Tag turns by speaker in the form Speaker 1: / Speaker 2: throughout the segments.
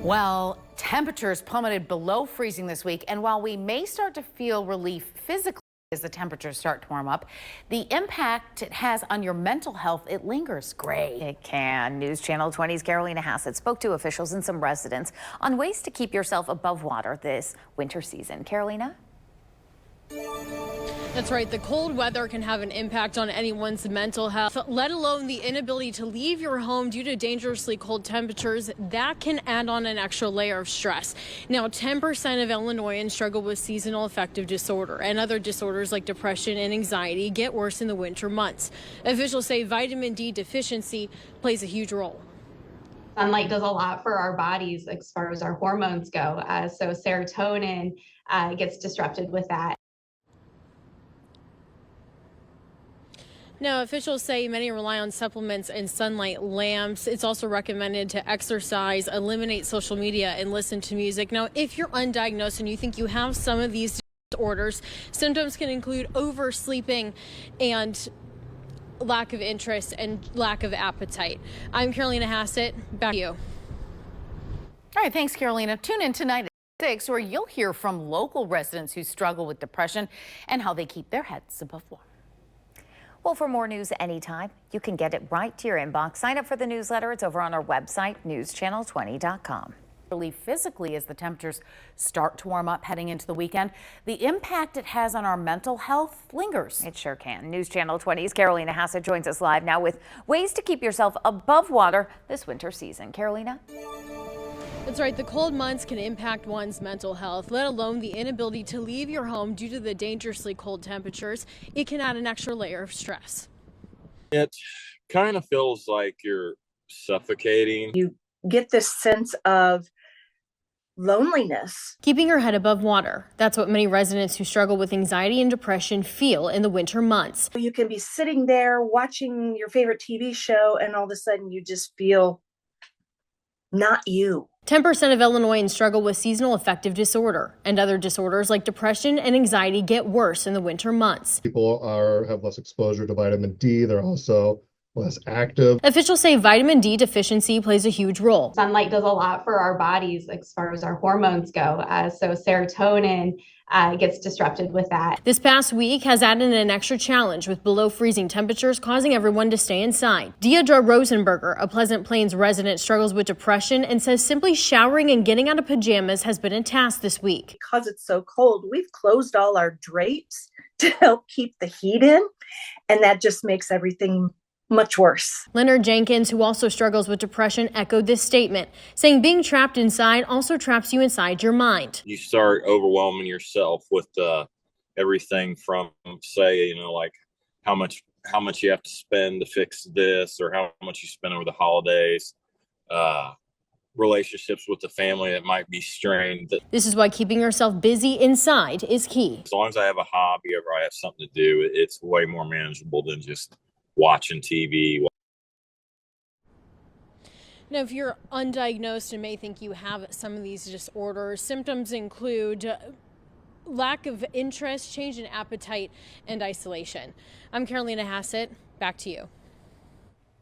Speaker 1: Well, temperatures plummeted below freezing this week, and while we may start to feel relief physically as the temperatures start to warm up, the impact it has on your mental health, it lingers. Gray.
Speaker 2: It can. News Channel 20's Carolina Hassett spoke to officials and some residents on ways to keep yourself above water this winter season. Carolina?
Speaker 3: That's right. The cold weather can have an impact on anyone's mental health, let alone the inability to leave your home due to dangerously cold temperatures. That can add on an extra layer of stress. Now, 10% of Illinoisans struggle with seasonal affective disorder, and other disorders like depression and anxiety get worse in the winter months. Officials say vitamin D deficiency plays a huge role.
Speaker 4: Sunlight does a lot for our bodies as far as our hormones go. So serotonin gets disrupted with that.
Speaker 3: Now, officials say many rely on supplements and sunlight lamps. It's also recommended to exercise, eliminate social media, and listen to music. Now, if you're undiagnosed and you think you have some of these disorders, symptoms can include oversleeping and lack of interest and lack of appetite. I'm Carolina Hassett. Back to you.
Speaker 1: All right, thanks, Carolina. Tune in tonight at 6, where you'll hear from local residents who struggle with depression and how they keep their heads above water.
Speaker 2: Well, for more news anytime, you can get it right to your inbox. Sign up for the newsletter. It's over on our website, newschannel20.com.
Speaker 1: Relief physically as the temperatures start to warm up heading into the weekend. The impact it has on our mental health lingers.
Speaker 2: It sure can. News Channel 20's Carolina Hassett joins us live now with ways to keep yourself above water this winter season. Carolina?
Speaker 3: That's right. The cold months can impact one's mental health, let alone the inability to leave your home due to the dangerously cold temperatures. It can add an extra layer of stress.
Speaker 5: It kind of feels like you're suffocating.
Speaker 6: You get this sense of loneliness.
Speaker 3: Keeping your head above water. That's what many residents who struggle with anxiety and depression feel in the winter months.
Speaker 6: You can be sitting there watching your favorite TV show, and all of a sudden you just feel not you.
Speaker 3: 10% of Illinoisans struggle with seasonal affective disorder, and other disorders like depression and anxiety get worse in the winter months.
Speaker 7: People have less exposure to vitamin D. They're also less active.
Speaker 3: Officials say vitamin D deficiency plays a huge role.
Speaker 4: Sunlight does a lot for our bodies as far as our hormones go. So serotonin gets disrupted with that.
Speaker 3: This past week has added an extra challenge with below freezing temperatures causing everyone to stay inside. Deidre Rosenberger, a Pleasant Plains resident, struggles with depression and says simply showering and getting out of pajamas has been a task this week.
Speaker 6: Because it's so cold, we've closed all our drapes to help keep the heat in, and that just makes everything much worse.
Speaker 3: Leonard Jenkins, who also struggles with depression, echoed this statement, saying being trapped inside also traps you inside your mind.
Speaker 5: You start overwhelming yourself with everything from, say, like how much you have to spend to fix this, or how much you spend over the holidays, relationships with the family that might be strained.
Speaker 3: This is why keeping yourself busy inside is key.
Speaker 5: As long as I have a hobby or I have something to do, it's way more manageable than just watching TV.
Speaker 3: Now, if you're undiagnosed and may think you have some of these disorders, symptoms include lack of interest, change in appetite, and isolation. I'm Carolina Hassett. Back to you.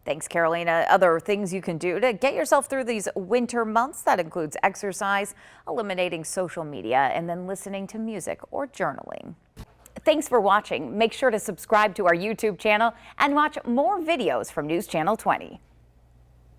Speaker 2: Thanks, Carolina. Other things you can do to get yourself through these winter months, that includes exercise, eliminating social media, and then listening to music or journaling. Thanks for watching. Make sure to subscribe to our YouTube channel and watch more videos from News Channel 20.